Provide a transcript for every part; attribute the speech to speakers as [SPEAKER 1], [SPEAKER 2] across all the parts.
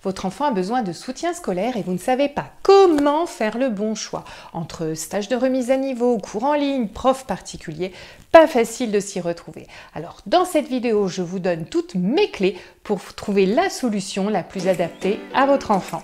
[SPEAKER 1] votre enfant a besoin de soutien scolaire et vous ne savez pas comment faire le bon choix entre stage de remise à niveau, cours en ligne, prof particulier, pas facile de s'y retrouver. Alors dans cette vidéo, je vous donne toutes mes clés pour trouver la solution la plus adaptée à votre enfant.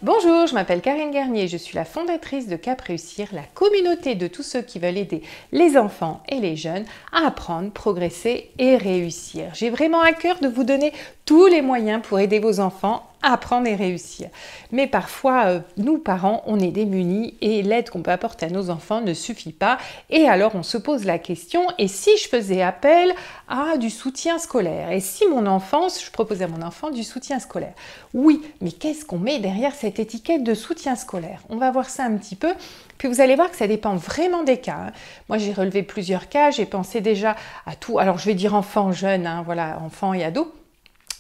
[SPEAKER 1] Bonjour, je m'appelle Karine Garnier, je suis la fondatrice de Cap Réussir, la communauté de tous ceux qui veulent aider les enfants et les jeunes à apprendre, progresser et réussir. J'ai vraiment à cœur de vous donner tous les moyens pour aider vos enfants à apprendre et réussir. Mais parfois, nous parents, on est démunis et l'aide qu'on peut apporter à nos enfants ne suffit pas. Et alors, on se pose la question, et si je faisais appel à du soutien scolaire? Et si je proposais à mon enfant du soutien scolaire? Oui, mais qu'est-ce qu'on met derrière cette étiquette de soutien scolaire? On va voir ça un petit peu. Puis vous allez voir que ça dépend vraiment des cas. Moi, j'ai relevé plusieurs cas, j'ai pensé déjà à tout. Alors, je vais dire enfants, jeunes, voilà, enfants et ados.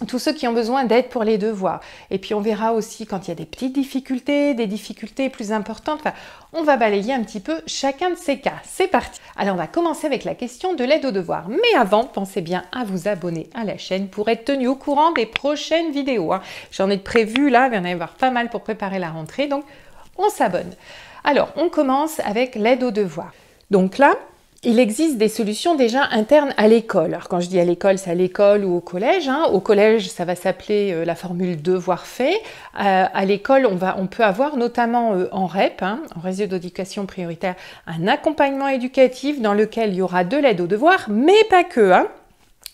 [SPEAKER 1] Tous ceux qui ont besoin d'aide pour les devoirs. Et puis on verra aussi quand il y a des petites difficultés, des difficultés plus importantes. Enfin, on va balayer un petit peu chacun de ces cas. C'est parti. Alors on va commencer avec la question de l'aide aux devoirs. Mais avant, pensez bien à vous abonner à la chaîne pour être tenu au courant des prochaines vidéos. J'en ai prévu là, il va y en avoir pas mal pour préparer la rentrée. Donc on s'abonne. Alors on commence avec l'aide aux devoirs. Donc là, il existe des solutions déjà internes à l'école. Alors quand je dis à l'école, c'est à l'école ou au collège. Au collège, ça va s'appeler la formule devoir fait. À l'école, on peut avoir notamment en REP, en réseau d'éducation prioritaire, un accompagnement éducatif dans lequel il y aura de l'aide aux devoirs, mais pas que.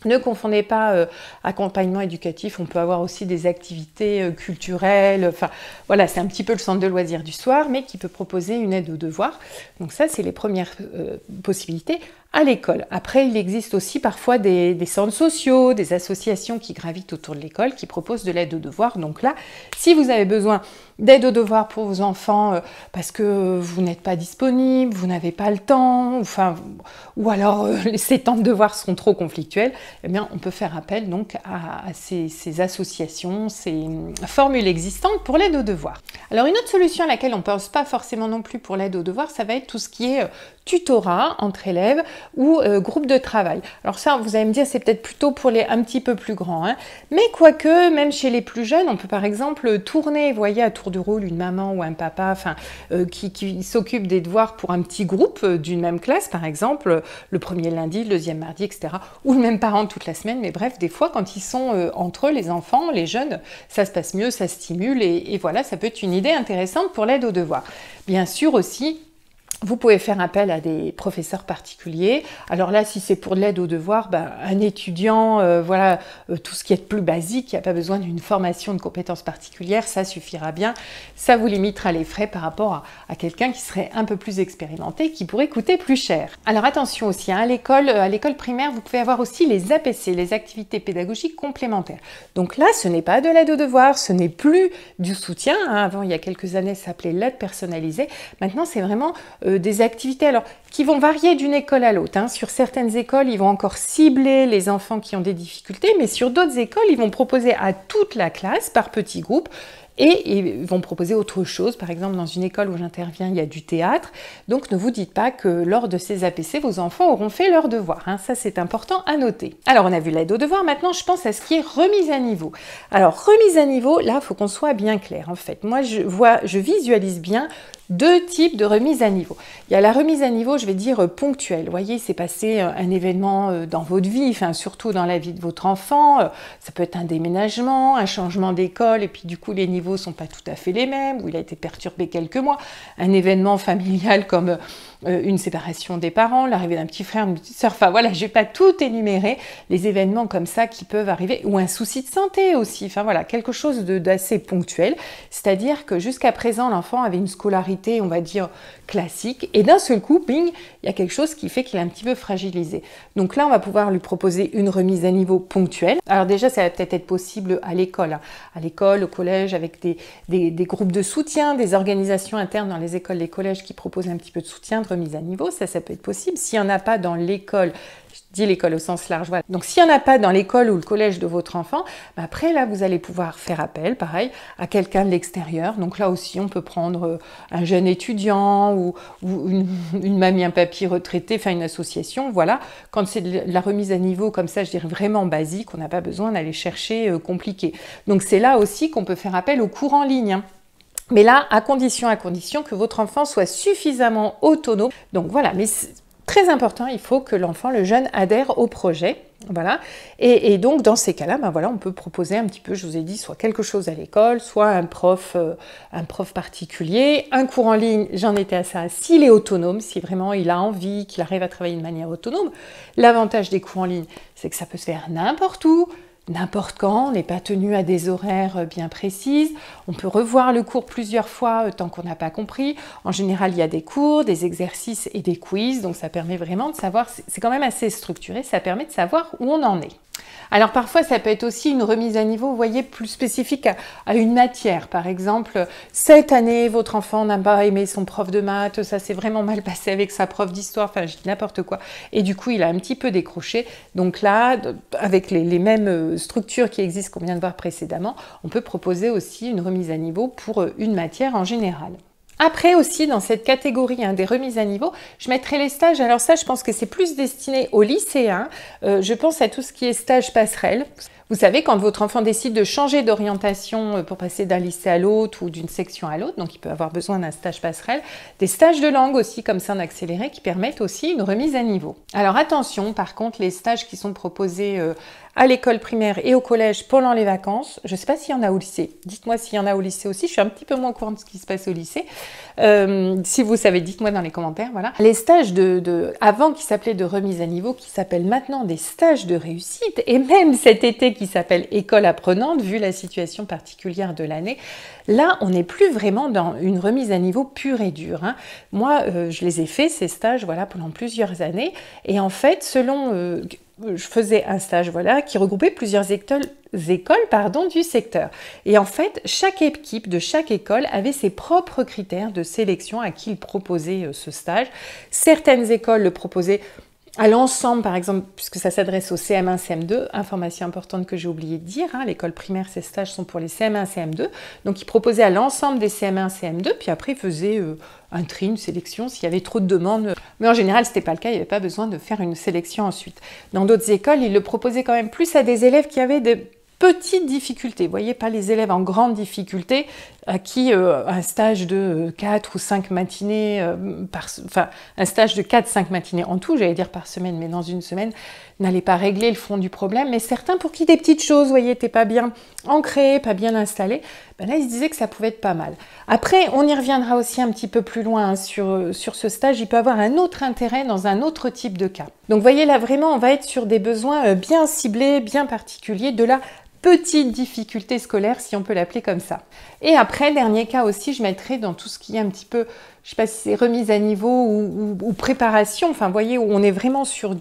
[SPEAKER 1] Ne confondez pas accompagnement éducatif, on peut avoir aussi des activités culturelles, enfin voilà, c'est un petit peu le centre de loisirs du soir, mais qui peut proposer une aide aux devoirs. Donc ça, c'est les premières possibilités à l'école. Après, il existe aussi parfois des centres sociaux, des associations qui gravitent autour de l'école, qui proposent de l'aide aux devoirs. Donc là, si vous avez besoin d'aide aux devoirs pour vos enfants parce que vous n'êtes pas disponible, vous n'avez pas le temps, ou alors ces temps de devoirs sont trop conflictuels, eh bien on peut faire appel donc à ces associations, ces formules existantes pour l'aide aux devoirs. Alors une autre solution à laquelle on ne pense pas forcément non plus pour l'aide aux devoirs, ça va être tout ce qui est tutorat entre élèves ou groupe de travail. Alors ça, vous allez me dire, c'est peut-être plutôt pour les un petit peu plus grands, mais quoique, même chez les plus jeunes, on peut par exemple tourner, vous voyez, à tour de rôle, une maman ou un papa qui s'occupe des devoirs pour un petit groupe d'une même classe, par exemple, le premier lundi, le deuxième mardi, etc. Ou le même parent toute la semaine, mais bref, des fois, quand ils sont entre eux, les enfants, les jeunes, ça se passe mieux, ça stimule, et voilà, ça peut être une idée intéressante pour l'aide aux devoirs. Bien sûr aussi, vous pouvez faire appel à des professeurs particuliers. Alors là, si c'est pour de l'aide aux devoirs, un étudiant, tout ce qui est plus basique, qui n'a pas besoin d'une formation de compétences particulières, ça suffira bien. Ça vous limitera les frais par rapport à quelqu'un qui serait un peu plus expérimenté, qui pourrait coûter plus cher. Alors attention aussi, à l'école primaire, vous pouvez avoir aussi les APC, les activités pédagogiques complémentaires. Donc là, ce n'est pas de l'aide aux devoirs, ce n'est plus du soutien. Avant, il y a quelques années, ça s'appelait l'aide personnalisée. Maintenant, c'est vraiment des activités qui vont varier d'une école à l'autre. Sur certaines écoles, ils vont encore cibler les enfants qui ont des difficultés, mais sur d'autres écoles, ils vont proposer à toute la classe, par petits groupes, et ils vont proposer autre chose. Par exemple, dans une école où j'interviens, il y a du théâtre. Donc, ne vous dites pas que lors de ces APC, vos enfants auront fait leurs devoirs. Ça, c'est important à noter. Alors, on a vu l'aide aux devoirs. Maintenant, je pense à ce qui est remise à niveau. Alors, remise à niveau, là, il faut qu'on soit bien clair. En fait, moi, je visualise bien deux types de remise à niveau. Il y a la remise à niveau, je vais dire, ponctuelle. Vous voyez, il s'est passé un événement dans votre vie, surtout dans la vie de votre enfant. Ça peut être un déménagement, un changement d'école, et puis du coup, les niveaux sont pas tout à fait les mêmes, ou il a été perturbé quelques mois. Un événement familial comme une séparation des parents, l'arrivée d'un petit frère, d'une petite sœur, enfin voilà, je vais pas tout énumérer, les événements comme ça qui peuvent arriver, ou un souci de santé aussi, enfin voilà, quelque chose d'assez ponctuel, c'est-à-dire que jusqu'à présent, l'enfant avait une scolarité, on va dire, classique, et d'un seul coup, bing, il y a quelque chose qui fait qu'il est un petit peu fragilisé. Donc là, on va pouvoir lui proposer une remise à niveau ponctuelle. Alors déjà, ça va peut-être être possible à l'école, au collège, avec des groupes de soutien, des organisations internes dans les écoles, les collèges qui proposent un petit peu de soutien, de remise à niveau, ça peut être possible. S'il n'y en a pas dans l'école, je dis l'école au sens large, voilà. Donc s'il n'y en a pas dans l'école ou le collège de votre enfant, après là, vous allez pouvoir faire appel, pareil, à quelqu'un de l'extérieur. Donc là aussi, on peut prendre un jeune étudiant ou une mamie, un papy retraité, enfin une association, voilà. Quand c'est de la remise à niveau comme ça, je dirais vraiment basique, on n'a pas besoin d'aller chercher compliqué. Donc c'est là aussi qu'on peut faire appel au cours en ligne, hein. Mais là, à condition que votre enfant soit suffisamment autonome. Donc voilà, mais c'est très important, il faut que l'enfant, le jeune, adhère au projet. Voilà. Et donc, dans ces cas-là, voilà, on peut proposer un petit peu, je vous ai dit, soit quelque chose à l'école, soit un prof particulier. Un cours en ligne, j'en étais à ça, s'il est autonome, si vraiment il a envie, qu'il arrive à travailler de manière autonome. L'avantage des cours en ligne, c'est que ça peut se faire n'importe où, n'importe quand, on n'est pas tenu à des horaires bien précises, on peut revoir le cours plusieurs fois tant qu'on n'a pas compris. En général, il y a des cours, des exercices et des quiz, donc ça permet vraiment de savoir, c'est quand même assez structuré, ça permet de savoir où on en est. Alors parfois, ça peut être aussi une remise à niveau, vous voyez, plus spécifique à une matière. Par exemple, cette année, votre enfant n'a pas aimé son prof de maths, ça s'est vraiment mal passé avec sa prof d'histoire, enfin, je dis n'importe quoi. Et du coup, il a un petit peu décroché. Donc là, avec les mêmes structures qui existent qu'on vient de voir précédemment, on peut proposer aussi une remise à niveau pour une matière en général. Après aussi, dans cette catégorie des remises à niveau, je mettrai les stages. Alors ça, je pense que c'est plus destiné aux lycéens. Je pense à tout ce qui est stage passerelle. Vous savez, quand votre enfant décide de changer d'orientation pour passer d'un lycée à l'autre ou d'une section à l'autre, donc il peut avoir besoin d'un stage passerelle, des stages de langue aussi, comme ça en accéléré, qui permettent aussi une remise à niveau. Alors attention, par contre, les stages qui sont proposés à l'école primaire et au collège pendant les vacances, je ne sais pas s'il y en a au lycée. Dites-moi s'il y en a au lycée aussi, je suis un petit peu moins au courant de ce qui se passe au lycée. Si vous savez, dites-moi dans les commentaires, voilà. Les stages avant qui s'appelaient de remise à niveau, qui s'appellent maintenant des stages de réussite, et même cet été qui s'appelle école apprenante, vu la situation particulière de l'année, là, on n'est plus vraiment dans une remise à niveau pure et dure, hein. Moi, je les ai fait, ces stages, voilà, pendant plusieurs années, et en fait, je faisais un stage, voilà, qui regroupait plusieurs écoles du secteur. Et en fait, chaque équipe de chaque école avait ses propres critères de sélection à qui il proposait ce stage. Certaines écoles le proposaient à l'ensemble, par exemple, puisque ça s'adresse au CM1, CM2, information importante que j'ai oublié de dire, hein, l'école primaire, ces stages sont pour les CM1, CM2, donc ils proposaient à l'ensemble des CM1, CM2, puis après ils faisaient un tri, une sélection, s'il y avait trop de demandes. Mais en général, ce n'était pas le cas, il n'y avait pas besoin de faire une sélection ensuite. Dans d'autres écoles, ils le proposaient quand même plus à des élèves qui avaient des petites difficultés. Vous voyez, pas les élèves en grande difficulté à qui un stage de 4 ou 5 matinées, un stage de 4-5 matinées en tout, j'allais dire par semaine, mais dans une semaine, n'allait pas régler le fond du problème. Mais certains pour qui des petites choses, vous voyez, n'étaient pas bien ancrées, pas bien installées, ben là, ils se disaient que ça pouvait être pas mal. Après, on y reviendra aussi un petit peu plus loin hein, sur ce stage. Il peut avoir un autre intérêt dans un autre type de cas. Donc, vous voyez, là, vraiment, on va être sur des besoins bien ciblés, bien particuliers, de la petite difficulté scolaire, si on peut l'appeler comme ça. Et après, dernier cas aussi, je mettrai dans tout ce qui est un petit peu, je ne sais pas si c'est remise à niveau ou préparation, enfin, vous voyez, où on est vraiment sur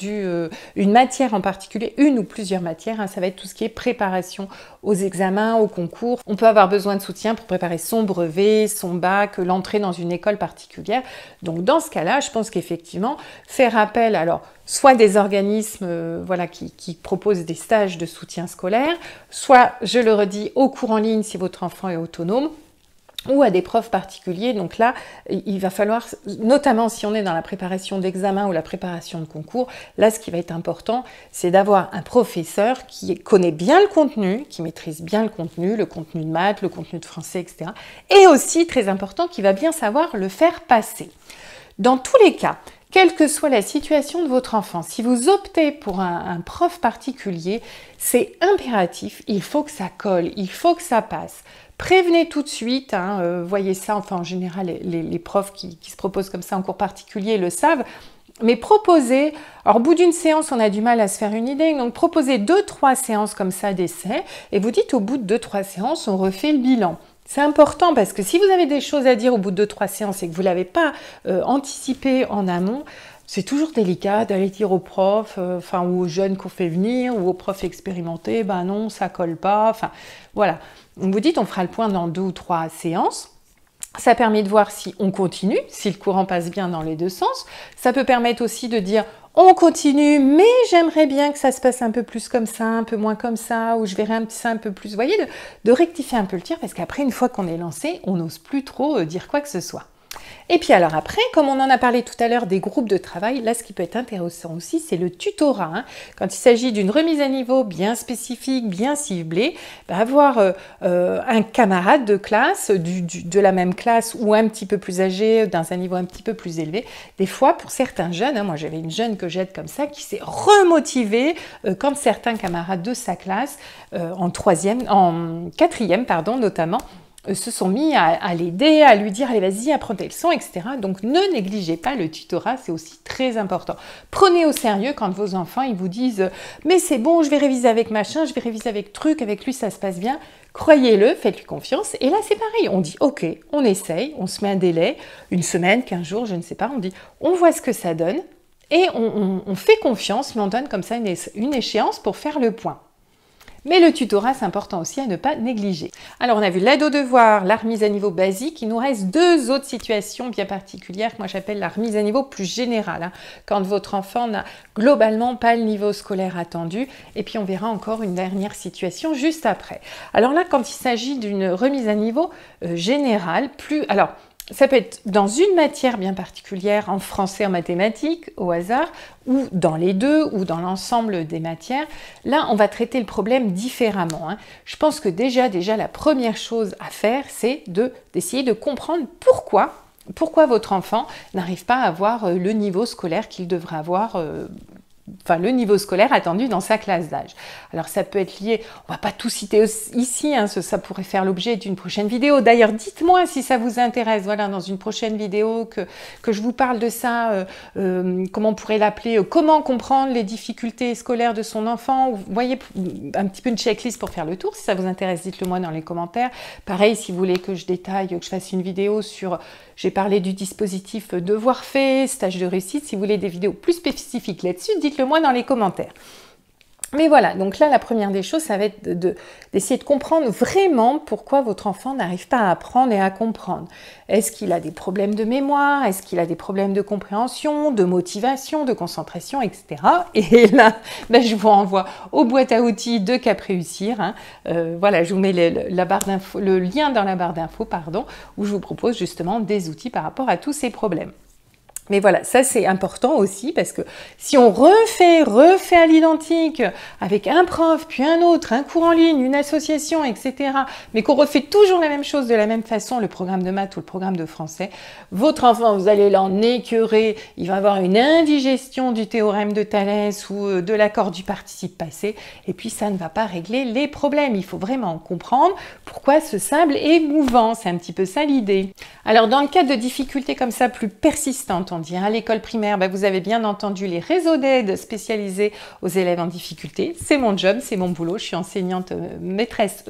[SPEAKER 1] une matière en particulier, une ou plusieurs matières, hein, ça va être tout ce qui est préparation aux examens, aux concours. On peut avoir besoin de soutien pour préparer son brevet, son bac, l'entrée dans une école particulière. Donc, dans ce cas-là, je pense qu'effectivement, faire appel, alors, soit des organismes voilà, qui proposent des stages de soutien scolaire, soit, je le redis, au cours en ligne si votre enfant est autonome, ou à des profs particuliers. Donc là, il va falloir, notamment si on est dans la préparation d'examen ou la préparation de concours, là, ce qui va être important, c'est d'avoir un professeur qui connaît bien le contenu, qui maîtrise bien le contenu de maths, le contenu de français, etc. Et aussi, très important, qui va bien savoir le faire passer. Dans tous les cas, quelle que soit la situation de votre enfant, si vous optez pour un prof particulier, c'est impératif, il faut que ça colle, il faut que ça passe. Prévenez tout de suite, hein, voyez ça, enfin en général les profs qui se proposent comme ça en cours particulier le savent, mais proposez, alors au bout d'une séance on a du mal à se faire une idée, donc proposez 2-3 séances comme ça d'essai, et vous dites au bout de 2-3 séances on refait le bilan. C'est important parce que si vous avez des choses à dire au bout de 2-3 séances et que vous ne l'avez pas anticipé en amont, c'est toujours délicat d'aller dire aux profs, ou aux jeunes qu'on fait venir, ou aux profs expérimentés, ben non, ça colle pas, enfin voilà. Donc vous dites, on fera le point dans 2 ou 3 séances. Ça permet de voir si on continue, si le courant passe bien dans les deux sens. Ça peut permettre aussi de dire on continue, mais j'aimerais bien que ça se passe un peu plus comme ça, un peu moins comme ça, ou je verrai ça un peu plus. Vous voyez, de rectifier un peu le tir, parce qu'après, une fois qu'on est lancé, on n'ose plus trop dire quoi que ce soit. Et puis alors après, comme on en a parlé tout à l'heure des groupes de travail, là ce qui peut être intéressant aussi, c'est le tutorat. Hein. Quand il s'agit d'une remise à niveau bien spécifique, bien ciblée, avoir un camarade de classe, de la même classe ou un petit peu plus âgé, dans un niveau un petit peu plus élevé. Des fois, pour certains jeunes, hein, moi j'avais une jeune que j'aide comme ça, qui s'est remotivée quand certains camarades de sa classe, en quatrième, notamment, se sont mis à l'aider, à lui dire « Allez, vas-y, apprends tes leçons, etc. » Donc, ne négligez pas le tutorat, c'est aussi très important. Prenez au sérieux quand vos enfants ils vous disent « Mais c'est bon, je vais réviser avec machin, je vais réviser avec truc, avec lui, ça se passe bien. » Croyez-le, faites-lui confiance. Et là, c'est pareil. On dit « Ok, on essaye, on se met un délai, une semaine, 15 jours, je ne sais pas. » On dit « On voit ce que ça donne. » Et on fait confiance, mais on donne comme ça une échéance pour faire le point. Mais le tutorat, c'est important aussi à ne pas négliger. Alors, on a vu l'aide aux devoirs, la remise à niveau basique. Il nous reste deux autres situations bien particulières que moi j'appelle la remise à niveau plus générale. Hein, quand votre enfant n'a globalement pas le niveau scolaire attendu. Et puis, on verra encore une dernière situation juste après. Alors là, quand il s'agit d'une remise à niveau générale, ça peut être dans une matière bien particulière, en français, en mathématiques, au hasard, ou dans les deux, ou dans l'ensemble des matières. Là, on va traiter le problème différemment. Hein. Je pense que déjà, la première chose à faire, c'est d'essayer de comprendre pourquoi votre enfant n'arrive pas à avoir le niveau scolaire qu'il devrait avoir le niveau scolaire attendu dans sa classe d'âge. Alors ça peut être lié, on va pas tout citer ici, hein, ça pourrait faire l'objet d'une prochaine vidéo. D'ailleurs, dites-moi si ça vous intéresse, voilà, dans une prochaine vidéo que je vous parle de ça, comment on pourrait l'appeler, comment comprendre les difficultés scolaires de son enfant. Vous voyez, un petit peu une checklist pour faire le tour. Si ça vous intéresse, dites-le moi dans les commentaires. Pareil, si vous voulez que je détaille, que je fasse une vidéo sur, j'ai parlé du dispositif devoir fait, stage de réussite, si vous voulez des vidéos plus spécifiques là-dessus, dites-le moi dans les commentaires. Mais voilà, donc là, la première des choses, ça va être d'essayer de comprendre vraiment pourquoi votre enfant n'arrive pas à apprendre et à comprendre. Est-ce qu'il a des problèmes de mémoire? Est-ce qu'il a des problèmes de compréhension, de motivation, de concentration, etc. Et là, je vous renvoie aux boîtes à outils de Cap Réussir. Hein. Voilà, je vous mets le lien dans la barre d'infos, où je vous propose justement des outils par rapport à tous ces problèmes. Mais voilà, ça c'est important aussi parce que si on refait à l'identique avec un prof, puis un autre, un cours en ligne, une association, etc., mais qu'on refait toujours la même chose de la même façon, le programme de maths ou le programme de français, votre enfant, vous allez l'en écœurer, il va avoir une indigestion du théorème de Thalès ou de l'accord du participe passé, et puis ça ne va pas régler les problèmes. Il faut vraiment comprendre pourquoi ce sable est mouvant, c'est un petit peu ça l'idée. Alors dans le cas de difficultés comme ça plus persistantes, on dit à l'école primaire, vous avez bien entendu les réseaux d'aide spécialisés aux élèves en difficulté. C'est mon job, c'est mon boulot. Je suis enseignante maîtresse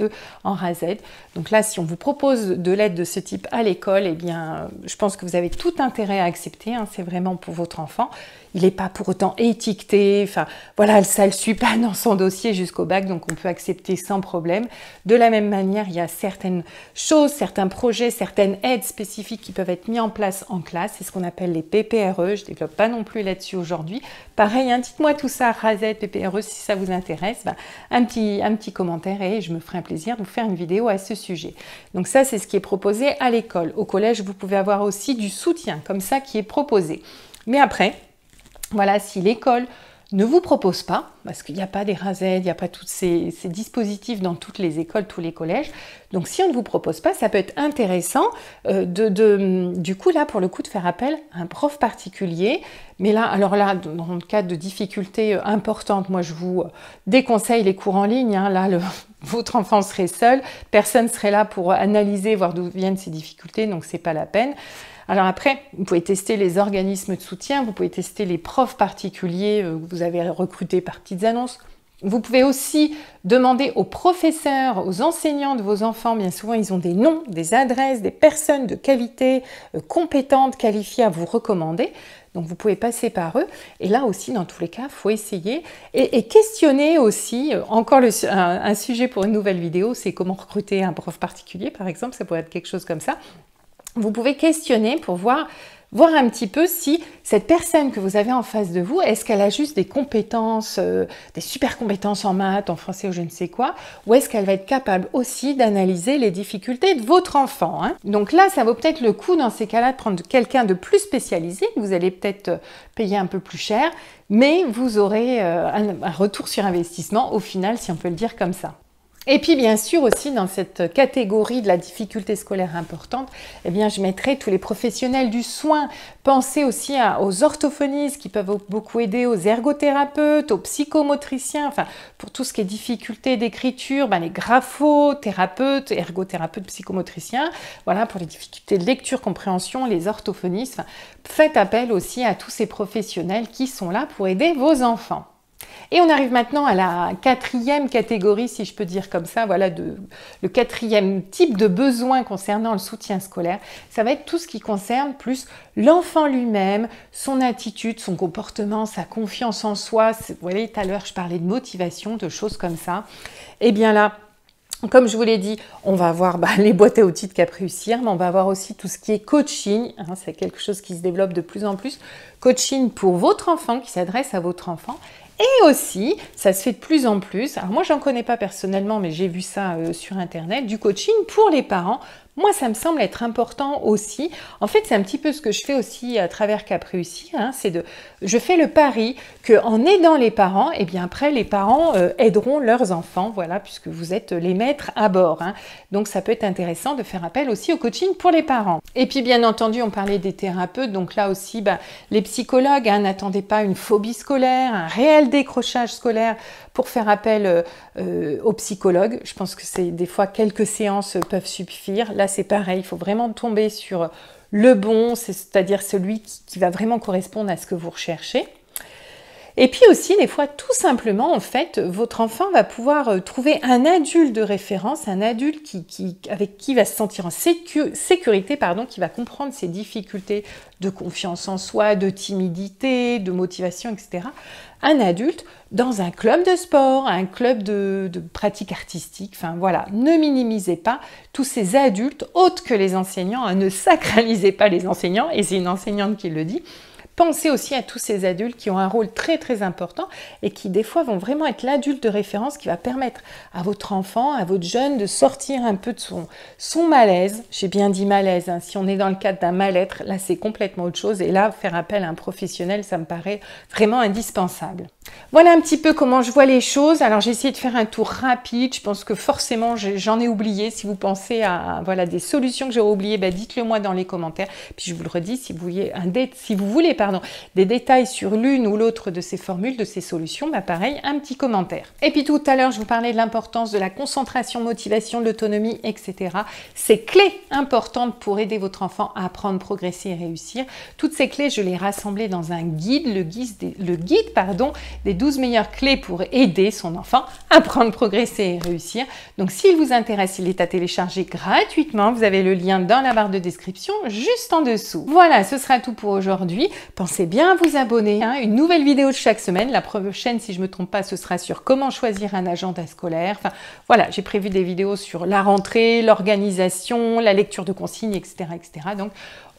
[SPEAKER 1] en RASED. Donc là, si on vous propose de l'aide de ce type à l'école, eh bien, je pense que vous avez tout intérêt à accepter. Hein, c'est vraiment pour votre enfant. Il n'est pas pour autant étiqueté. Enfin, voilà, ça ne le suit pas dans son dossier jusqu'au bac, donc on peut accepter sans problème. De la même manière, il y a certaines choses, certains projets, certaines aides spécifiques qui peuvent être mis en place en classe. C'est ce qu'on appelle les PPRE. Je ne développe pas non plus là-dessus aujourd'hui. Pareil, hein, dites-moi tout ça, RASED, PPRE, si ça vous intéresse. Un petit commentaire et je me ferai un plaisir de vous faire une vidéo à ce sujet. Donc ça, c'est ce qui est proposé à l'école. Au collège, vous pouvez avoir aussi du soutien comme ça qui est proposé. Mais après, voilà, si l'école ne vous propose pas, parce qu'il n'y a pas des RASED, il n'y a pas tous ces dispositifs dans toutes les écoles, tous les collèges. Donc si on ne vous propose pas, ça peut être intéressant du coup là pour le coup de faire appel à un prof particulier. Mais là, alors là, dans le cas de difficultés importantes, moi je vous déconseille les cours en ligne. Hein, là, votre enfant serait seul, personne serait là pour analyser, voir d'où viennent ces difficultés, donc c'est pas la peine. Alors après, vous pouvez tester les organismes de soutien, vous pouvez tester les profs particuliers que vous avez recrutés par petites annonces. Vous pouvez aussi demander aux professeurs, aux enseignants de vos enfants, bien souvent ils ont des noms, des adresses, des personnes de qualité, compétentes, qualifiées à vous recommander. Donc vous pouvez passer par eux. Et là aussi, dans tous les cas, il faut essayer et questionner aussi. Encore un sujet pour une nouvelle vidéo, c'est comment recruter un prof particulier, par exemple, ça pourrait être quelque chose comme ça. vous pouvez questionner pour voir un petit peu si cette personne que vous avez en face de vous, est-ce qu'elle a juste des compétences, des super compétences en maths, en français ou je ne sais quoi, ou est-ce qu'elle va être capable aussi d'analyser les difficultés de votre enfant, hein. Donc là, ça vaut peut-être le coup dans ces cas-là de prendre quelqu'un de plus spécialisé, que vous allez peut-être payer un peu plus cher, mais vous aurez un retour sur investissement au final, si on peut le dire comme ça. Et puis bien sûr aussi dans cette catégorie de la difficulté scolaire importante, eh bien je mettrai tous les professionnels du soin. Pensez aussi aux orthophonistes qui peuvent beaucoup aider, aux ergothérapeutes, aux psychomotriciens, enfin pour tout ce qui est difficulté d'écriture, les graphothérapeutes, ergothérapeutes, psychomotriciens, voilà pour les difficultés de lecture, compréhension, les orthophonistes. Enfin, faites appel aussi à tous ces professionnels qui sont là pour aider vos enfants. Et on arrive maintenant à la quatrième catégorie, si je peux dire comme ça, voilà, le quatrième type de besoin concernant le soutien scolaire. Ça va être tout ce qui concerne plus l'enfant lui-même, son attitude, son comportement, sa confiance en soi. Vous voyez, tout à l'heure, je parlais de motivation, de choses comme ça. Et bien là, comme je vous l'ai dit, on va avoir les boîtes à outils de Cap Réussir, mais on va avoir aussi tout ce qui est coaching. Hein, c'est quelque chose qui se développe de plus en plus. Coaching pour votre enfant, qui s'adresse à votre enfant. Et aussi, ça se fait de plus en plus, alors moi j'en connais pas personnellement, mais j'ai vu ça sur internet, du coaching pour les parents. Moi, ça me semble être important aussi. En fait, c'est un petit peu ce que je fais aussi à travers Cap Réussir. Hein, je fais le pari qu'en aidant les parents, et bien après, les parents aideront leurs enfants, voilà, puisque vous êtes les maîtres à bord. Hein. Donc, ça peut être intéressant de faire appel aussi au coaching pour les parents. Et puis, bien entendu, on parlait des thérapeutes. Donc là aussi, les psychologues, hein, n'attendez pas une phobie scolaire, un réel décrochage scolaire pour faire appel aux psychologues. Je pense que c'est des fois quelques séances peuvent suffire. Là, c'est pareil, il faut vraiment tomber sur le bon, c'est-à-dire celui qui va vraiment correspondre à ce que vous recherchez. Et puis aussi, des fois, tout simplement, en fait, votre enfant va pouvoir trouver un adulte de référence, un adulte avec qui il va se sentir en sécurité, qui va comprendre ses difficultés de confiance en soi, de timidité, de motivation, etc. Un adulte dans un club de sport, un club de pratique artistique, enfin voilà, ne minimisez pas tous ces adultes autres que les enseignants, hein, ne sacralisez pas les enseignants, et c'est une enseignante qui le dit. Pensez aussi à tous ces adultes qui ont un rôle très très important et qui des fois vont vraiment être l'adulte de référence qui va permettre à votre enfant, à votre jeune de sortir un peu de son malaise. J'ai bien dit malaise, hein. Si on est dans le cadre d'un mal-être, là c'est complètement autre chose et là faire appel à un professionnel, ça me paraît vraiment indispensable. Voilà un petit peu comment je vois les choses. Alors j'ai essayé de faire un tour rapide, je pense que forcément j'en ai oublié. Si vous pensez à des solutions que j'aurais oubliées, dites-le moi dans les commentaires. Puis je vous le redis, si vous voulez des détails sur l'une ou l'autre de ces formules, de ces solutions, pareil, un petit commentaire. Et puis tout à l'heure, je vous parlais de l'importance de la concentration, motivation, de l'autonomie, etc. Ces clés importantes pour aider votre enfant à apprendre, progresser et réussir. Toutes ces clés, je les rassemblais dans un guide, le guide des 12 meilleures clés pour aider son enfant à apprendre, progresser et réussir. Donc s'il vous intéresse, il est à télécharger gratuitement. Vous avez le lien dans la barre de description juste en dessous. Voilà, ce sera tout pour aujourd'hui. Pensez bien à vous abonner, hein, une nouvelle vidéo chaque semaine. La prochaine, si je ne me trompe pas, ce sera sur comment choisir un agenda scolaire. Enfin, voilà, j'ai prévu des vidéos sur la rentrée, l'organisation, la lecture de consignes, etc., etc. Donc,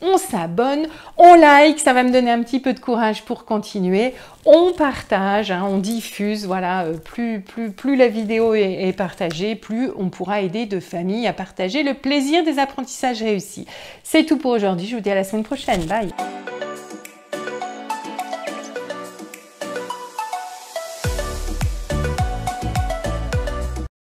[SPEAKER 1] on s'abonne, on like, ça va me donner un petit peu de courage pour continuer. On partage, hein, on diffuse, voilà, plus la vidéo est partagée, plus on pourra aider de familles à partager le plaisir des apprentissages réussis. C'est tout pour aujourd'hui, je vous dis à la semaine prochaine, bye!